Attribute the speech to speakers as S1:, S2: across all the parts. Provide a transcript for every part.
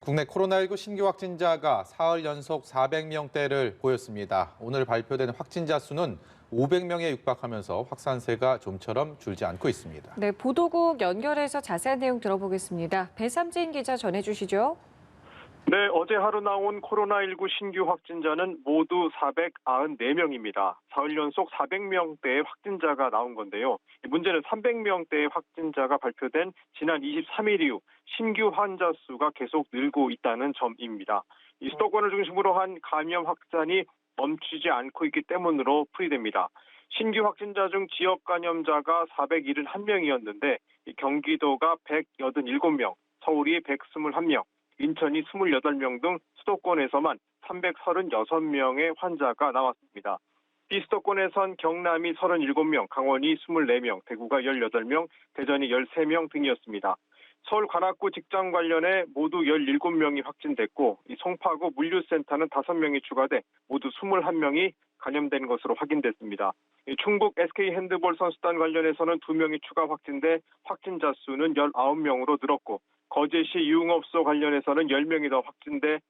S1: 국내 코로나19 신규 확진자가 사흘 연속 400명대를 보였습니다. 오늘 발표된 확진자 수는 500명에 육박하면서 확산세가 좀처럼 줄지 않고 있습니다.
S2: 네, 보도국 연결해서 자세한 내용 들어보겠습니다. 배삼진 기자 전해주시죠.
S3: 네, 어제 하루 나온 코로나19 신규 확진자는 모두 494명입니다. 사흘 연속 400명대의 확진자가 나온 건데요. 문제는 300명대의 확진자가 발표된 지난 23일 이후 신규 환자 수가 계속 늘고 있다는 점입니다. 이 수도권을 중심으로 한 감염 확산이 멈추지 않고 있기 때문으로 풀이됩니다. 신규 확진자 중 지역 감염자가 471명이었는데 경기도가 187명, 서울이 121명, 인천이 28명 등 수도권에서만 336명의 환자가 나왔습니다. 비수도권에선 경남이 37명, 강원이 24명, 대구가 18명, 대전이 13명 등이었습니다. 서울 관악구 직장 관련해 모두 17명이 확진됐고 송파구 물류센터는 5명이 추가돼 모두 21명이 감염된 것으로 확인됐습니다. 충북 SK 핸드볼 선수단 관련해서는 2명이 추가 확진돼 확진자 수는 19명으로 늘었고 거제시 유흥업소 관련해서는 10명이 더 확진돼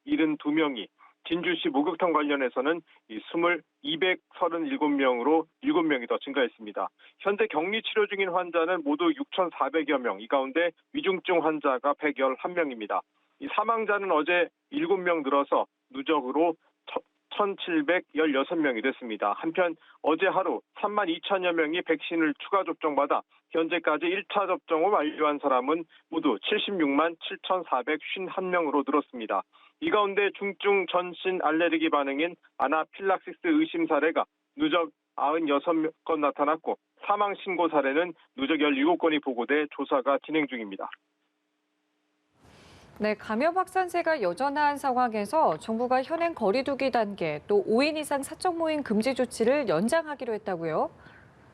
S3: 172명이, 진주시 목욕탕 관련해서는 237명으로 7명이 더 증가했습니다. 현재 격리 치료 중인 환자는 모두 6,400여 명, 이 가운데 위중증 환자가 111명입니다. 이 사망자는 어제 7명 늘어서 누적으로 1,716명이 됐습니다. 한편 어제 하루 32,000여 명이 백신을 추가 접종받아 현재까지 1차 접종을 완료한 사람은 모두 76만 7,451명으로 늘었습니다. 이 가운데 중증 전신 알레르기 반응인 아나필락시스 의심 사례가 누적 96건 나타났고 사망 신고 사례는 누적 17건이 보고돼 조사가 진행 중입니다.
S2: 네, 감염 확산세가 여전한 상황에서 정부가 현행 거리 두기 단계 또 5인 이상 사적 모임 금지 조치를 연장하기로 했다고요?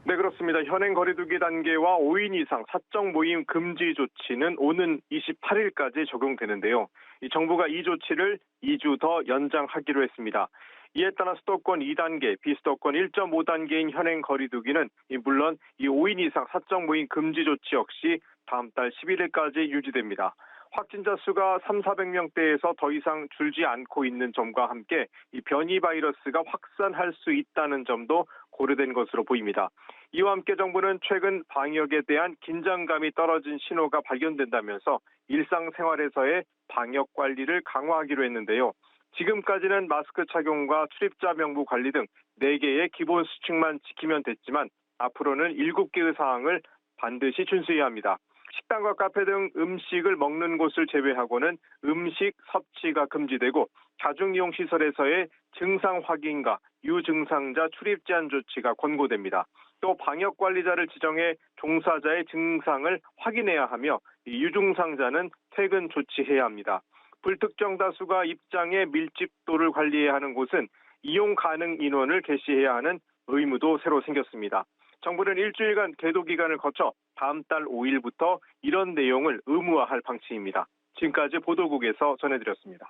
S3: 네, 그렇습니다. 현행 거리 두기 단계와 5인 이상 사적 모임 금지 조치는 오는 28일까지 적용되는데요. 정부가 이 조치를 2주 더 연장하기로 했습니다. 이에 따라 수도권 2단계, 비수도권 1.5단계인 현행 거리 두기는 물론 이 5인 이상 사적 모임 금지 조치 역시 다음 달 11일까지 유지됩니다. 확진자 수가 3,400명대에서 더 이상 줄지 않고 있는 점과 함께 이 변이 바이러스가 확산할 수 있다는 점도 고려된 것으로 보입니다. 이와 함께 정부는 최근 방역에 대한 긴장감이 떨어진 신호가 발견된다면서 일상생활에서의 방역 관리를 강화하기로 했는데요. 지금까지는 마스크 착용과 출입자 명부 관리 등 4개의 기본 수칙만 지키면 됐지만 앞으로는 7개의 사항을 반드시 준수해야 합니다. 식당과 카페 등 음식을 먹는 곳을 제외하고는 음식 섭취가 금지되고 다중이용시설에서의 증상 확인과 유증상자 출입 제한 조치가 권고됩니다. 또 방역관리자를 지정해 종사자의 증상을 확인해야 하며 유증상자는 퇴근 조치해야 합니다. 불특정 다수가 입장의 밀집도를 관리해야 하는 곳은 이용 가능 인원을 게시해야 하는 의무도 새로 생겼습니다. 정부는 일주일간 계도 기간을 거쳐 다음 달 5일부터 이런 내용을 의무화할 방침입니다. 지금까지 보도국에서 전해드렸습니다.